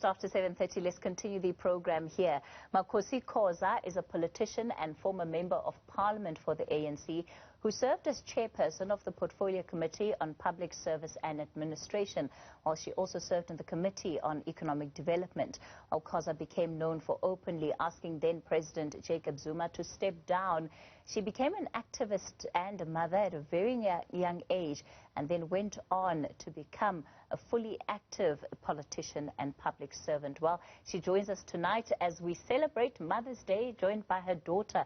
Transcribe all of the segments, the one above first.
After 7:30, let's continue the program here. Makhosi Khoza is a politician and former member of parliament for the ANC who served as chairperson of the Portfolio Committee on Public Service and Administration, while she also served in the Committee on Economic Development. Khoza became known for openly asking then-President Jacob Zuma to step down. She became an activist and a mother at a very young age, and then went on to become a fully active politician and public servant. Well, she joins us tonight as we celebrate Mother's Day, joined by her daughter,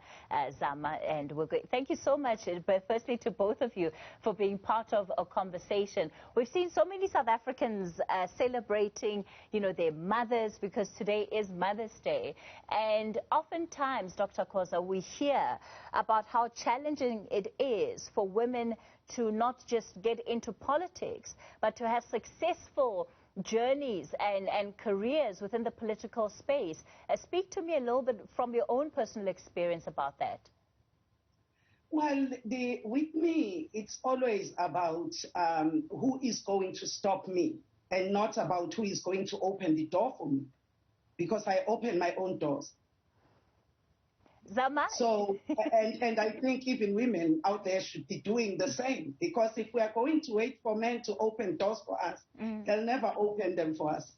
Zama. And thank you so much, firstly, to both of you for being part of a conversation. We've seen so many South Africans celebrating, their mothers, because today is Mother's Day. And oftentimes, Dr. Koza, we hear about how challenging it is for women to not just get into politics, but to have successful journeys and careers within the political space. Speak to me a little bit from your own personal experience about that. Well, with me, it's always about who is going to stop me, and not about who is going to open the door for me, because I open my own doors. Zama? So, and I think even women out there should be doing the same, because if we are going to wait for men to open doors for us, they'll never open them for us.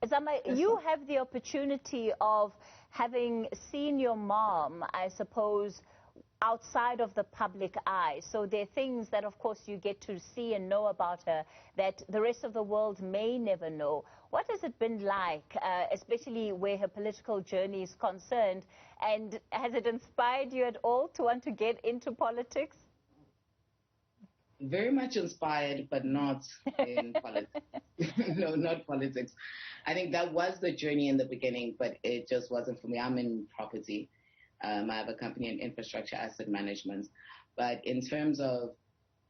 Zama, you have the opportunity of having seen your mom, I suppose, outside of the public eye. So there are things that, of course, you get to see and know about her that the rest of the world may never know. What has it been like, especially where her political journey is concerned? And has it inspired you at all to want to get into politics? Very much inspired, but not in politics. No, not politics. I think that was the journey in the beginning, but it just wasn't for me. I'm in property. I have a company in infrastructure asset management. But in terms of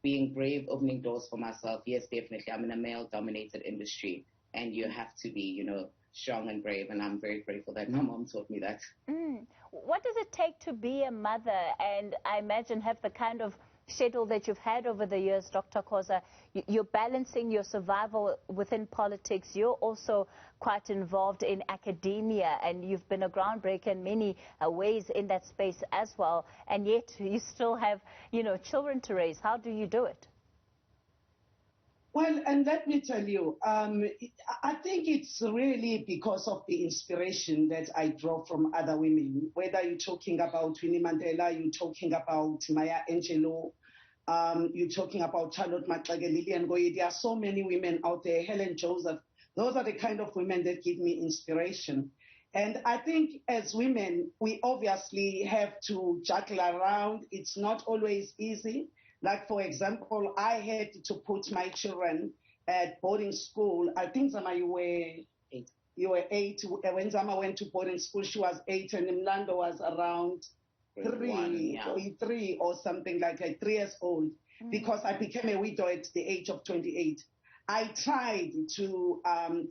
being brave, opening doors for myself, yes, definitely. I'm in a male-dominated industry, and you have to be, strong and brave, and I'm very grateful that my mom taught me that. What does it take to be a mother, and I imagine have the kind of schedule that you've had over the years, Dr. Koza? You're balancing your survival within politics. You're also quite involved in academia, and you've been a groundbreaker in many ways in that space as well, and yet you still have, children to raise. How do you do it? Well, and let me tell you, I think it's really because of the inspiration that I draw from other women, whether you're talking about Winnie Mandela, you're talking about Maya Angelou, you're talking about Charlotte Maxeke, Lillian Ngoyi. There are so many women out there, Helen Joseph. Those are the kind of women that give me inspiration. And I think as women, we obviously have to juggle around. It's not always easy. Like, for example, I had to put my children at boarding school. I think, Zama, you were 8. You were 8. When Zama went to boarding school, she was 8, and Mlando was around 3 or something like that, 3 years old, because I became a widow at the age of 28. I tried to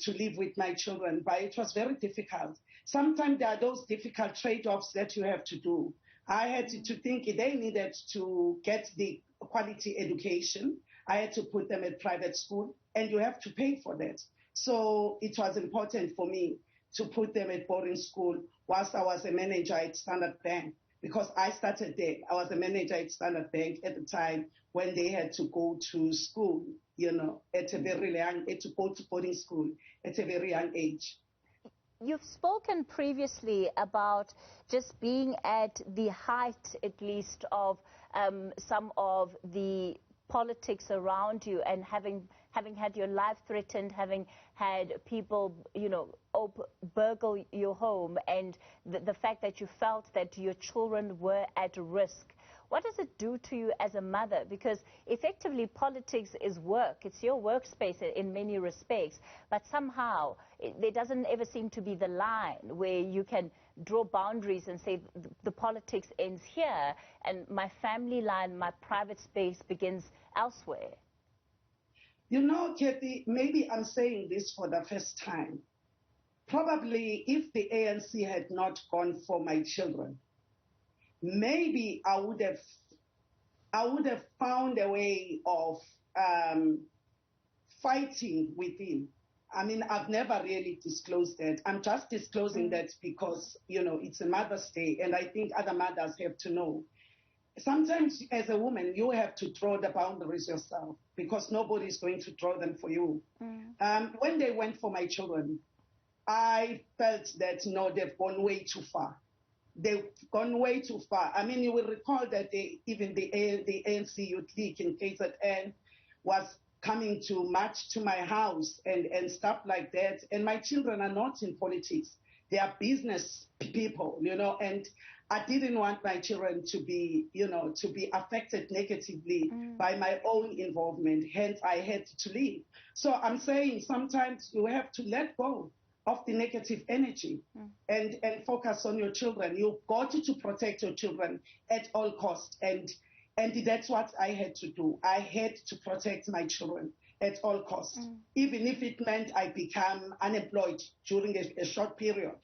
live with my children, but it was very difficult. Sometimes there are those difficult trade-offs that you have to do. I had to think they needed to get the quality education. I had to put them at private school, and you have to pay for that. So it was important for me to put them at boarding school whilst I was a manager at Standard Bank, because I started there. I was a manager at Standard Bank at the time when they had to go to school, at a very young age, to go to boarding school at a very young age. You've spoken previously about just being at the height, at least, of some of the politics around you, and having had your life threatened, having had people, burgle your home, and the fact that you felt that your children were at risk. What does it do to you as a mother? Because effectively politics is work. It's your workspace in many respects. But somehow there doesn't ever seem to be the line where you can draw boundaries and say the politics ends here and my family line, my private space begins elsewhere. Cathy, maybe I'm saying this for the first time. Probably if the ANC had not gone for my children, maybe I would have found a way of fighting within. I mean, I've never really disclosed that. I'm just disclosing that because, it's a Mother's Day, and I think other mothers have to know. Sometimes as a woman, you have to draw the boundaries yourself because nobody is going to draw them for you. When they went for my children, I felt that, no, they've gone way too far. They've gone way too far. I mean, you will recall that even the ANC Youth League in KZN was coming to march to my house and stuff like that. And my children are not in politics. They are business people, and I didn't want my children to be affected negatively by my own involvement. Hence, I had to leave. So I'm saying sometimes you have to let go of the negative energy and focus on your children. You've got to protect your children at all costs. And that's what I had to do. I had to protect my children at all costs, even if it meant I become unemployed during a short period,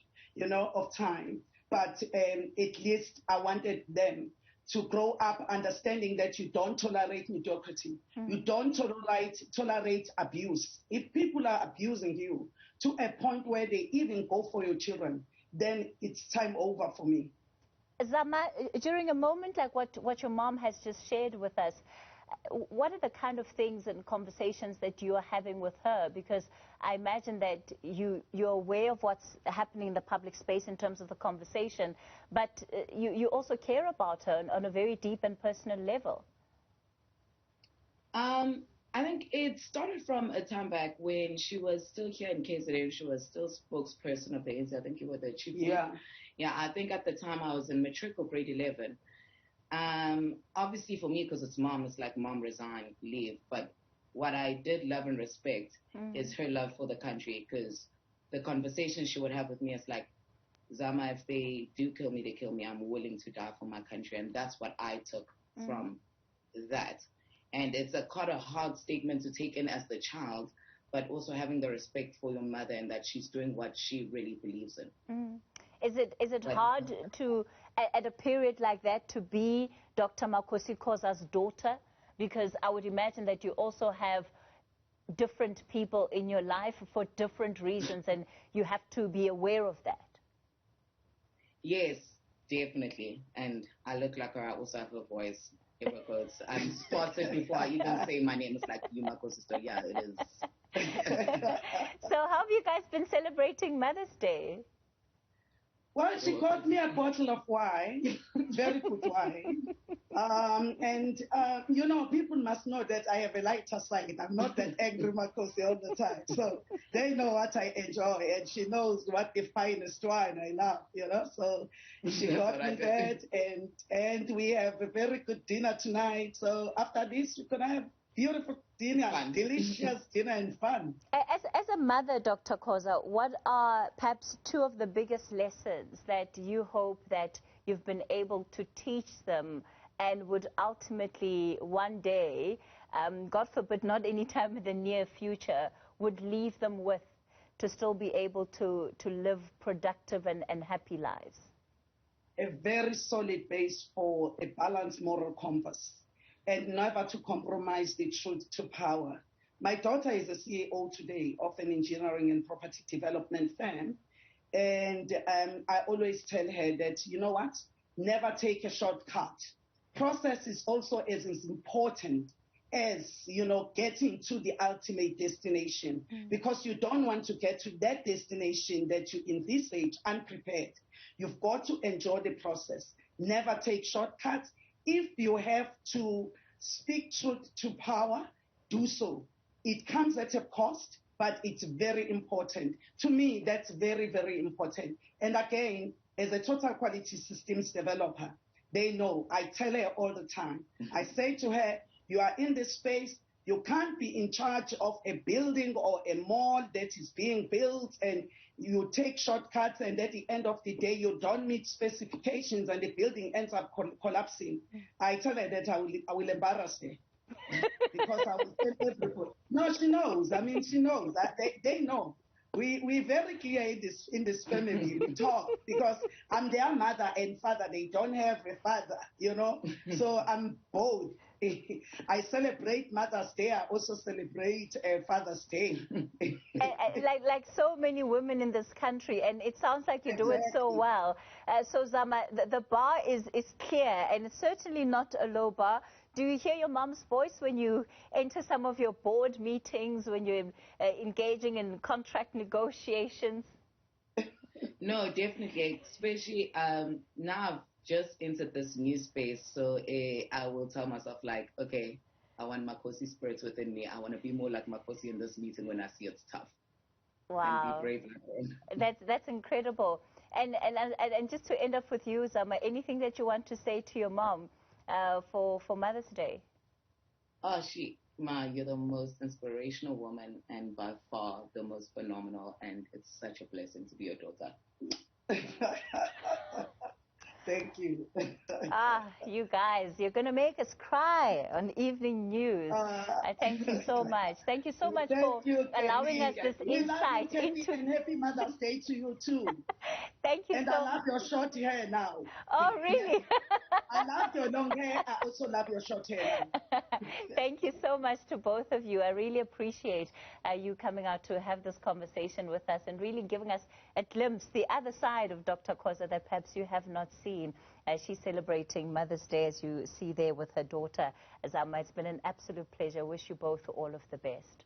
of time. But at least I wanted them to grow up understanding that you don't tolerate mediocrity. You don't tolerate abuse. If people are abusing you to a point where they even go for your children, then it's time over for me. Zama, during a moment like what your mom has just shared with us, what are the kind of things and conversations that you are having with her? Because I imagine that you're aware of what's happening in the public space in terms of the conversation, but you also care about her on a very deep and personal level. I think it started from a time back when she was still here in KZN. She was still spokesperson of the ANC. I think you were the chief. Yeah, I think at the time I was in matric or grade 11. Obviously for me, because it's mom, it's like mom resign, leave. But what I did love and respect is her love for the country, because the conversation she would have with me is like, Zama, if they do kill me, they kill me. I'm willing to die for my country. And that's what I took from that. And it's quite a hard statement to take in as the child, but also having the respect for your mother and that she's doing what she really believes in. Is it hard to, at a period like that, to be Dr. Makhosi Khoza's daughter? Because I would imagine that you also have different people in your life for different reasons, and you have to be aware of that. Yes, definitely. And I look like her. I also have a voice. Because I'm spotted before I even say my name. It's like, you Makhosi sister. Yeah, it is. So how have you guys been celebrating Mother's Day? Well, she got me a bottle of wine, very good wine. People must know that I have a lighter side. I'm not that angry Makhosi all the time. So they know what I enjoy, and she knows what the finest wine I love, So she got me that, and we have a very good dinner tonight. So after this, we're going to have beautiful dinner, delicious dinner and fun. As a mother, Dr. Koza, what are perhaps two of the biggest lessons that you hope that you've been able to teach them and would ultimately one day, God forbid, not anytime in the near future, would leave them with to still be able to live productive and happy lives? A very solid base for a balanced moral compass, and never to compromise the truth to power. My daughter is a CEO today of an engineering and property development firm. And I always tell her that, you know what, never take a shortcut. Process is also as important as, getting to the ultimate destination, because you don't want to get to that destination that you envisage unprepared. You've got to enjoy the process. Never take shortcuts. If you have to speak truth to power, do so. It comes at a cost, but it's very important. To me, that's very, very important. And again, as a total quality systems developer, they know. I tell her all the time. I say to her, you are in this space. You can't be in charge of a building or a mall that is being built and you take shortcuts, and at the end of the day, you don't meet specifications and the building ends up collapsing. I tell her that I will embarrass her. Because I will tell everybody. No, she knows. I mean, she knows. They know. We're very clear in this family. We talk because I'm their mother and father. They don't have a father, So I'm both. I celebrate Mother's Day. I also celebrate Father's Day. like so many women in this country, and it sounds like you do it so well. So Zama, the bar is clear, and it's certainly not a low bar. Do you hear your mom's voice when you enter some of your board meetings, when you're engaging in contract negotiations? No, definitely, especially now I've just entered this new space, so I will tell myself, like, okay, I want Makhosi spirits within me. I want to be more like Makhosi in this meeting when I see it's tough. Wow. And be brave like her. That's incredible. And just to end up with you, Zama, anything that you want to say to your mom for Mother's Day? Oh, Ma, you're the most inspirational woman and by far the most phenomenal, and it's such a blessing to be your daughter. Thank you. You guys, you're going to make us cry on Evening News. I thank you so much. Thank you so much for allowing us this insight into... And happy Mother's Day to you, too. Thank you and so much. And I love your short hair now. Oh, really? I love your long hair. I also love your short hair now. Thank you so much to both of you. I really appreciate you coming out to have this conversation with us and really giving us a glimpse, the other side of Dr. Khoza that perhaps you have not seen. She's celebrating Mother's Day, as you see there with her daughter. Azama, it's been an absolute pleasure. Wish you both all of the best.